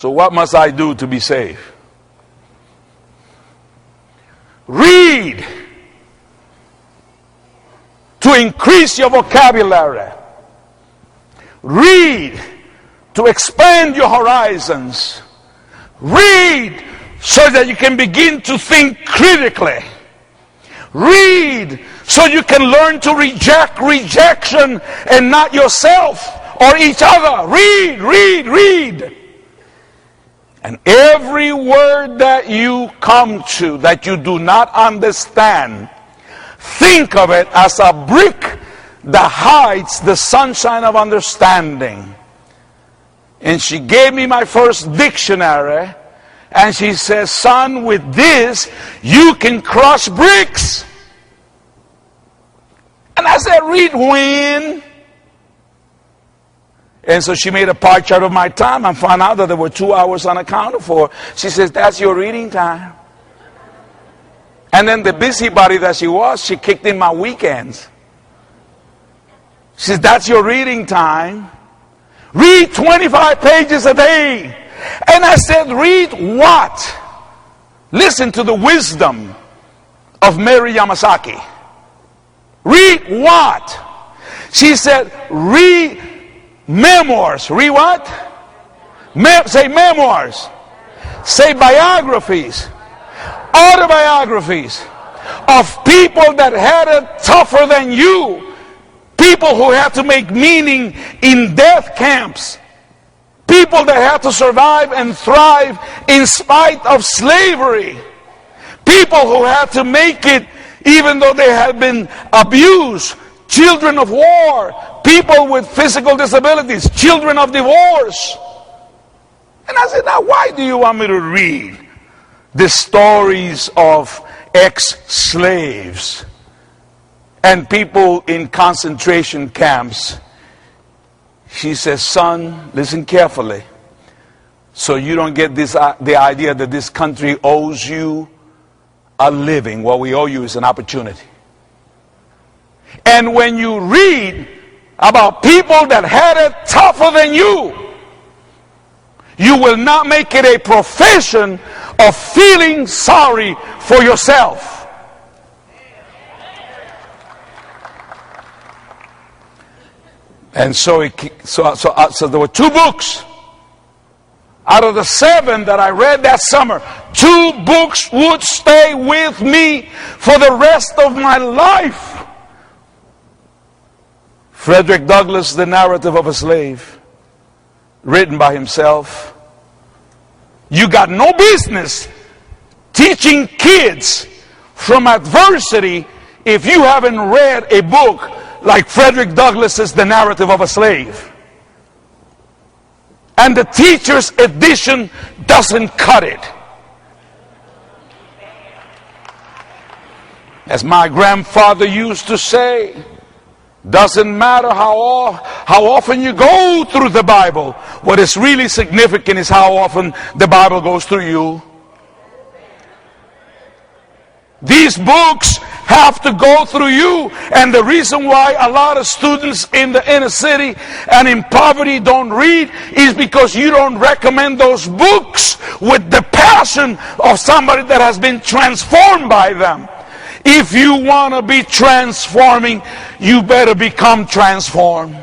So what must I do to be saved? Read to increase your vocabulary. Read to expand your horizons. Read so that you can begin to think critically. Read so you can learn to reject rejection and not yourself or each other. Read. And every word that you come to that you do not understand, think of it as a brick that hides the sunshine of understanding. And she gave me my first dictionary, and she says, son, with this, you can crush bricks. And I said, read when? And so she made a pie chart of my time and found out that there were 2 hours unaccounted for. She says, that's your reading time. And then the busybody that she was, she kicked in my weekends. She says, that's your reading time. Read 25 pages a day. And I said, read what? Listen to the wisdom of Mary Yamasaki. Read what? She said, read memoirs. Read what? Say memoirs. Say biographies. Autobiographies of people that had it tougher than you. People who had to make meaning in death camps. People that had to survive and thrive in spite of slavery. People who had to make it even though they had been abused. Children of war. People with physical disabilities. Children of divorce. And I said, now why do you want me to read the stories of ex-slaves and people in concentration camps? She says, son, listen carefully, so you don't get the idea that this country owes you a living. What we owe you is an opportunity. And when you read about people that had it tougher than you, you will not make it a profession of feeling sorry for yourself. And so there were 2 books out of the 7 that I read that summer. 2 books would stay with me for the rest of my life. Frederick Douglass, The Narrative of a Slave, written by himself. You got no business teaching kids from adversity if you haven't read a book like Frederick Douglass's The Narrative of a Slave. And the teacher's edition doesn't cut it. As my grandfather used to say, doesn't matter how often you go through the Bible. What is really significant is how often the Bible goes through you. These books have to go through you. And the reason why a lot of students in the inner city and in poverty don't read is because you don't recommend those books with the passion of somebody that has been transformed by them. If you want to be transforming, you better become transformed.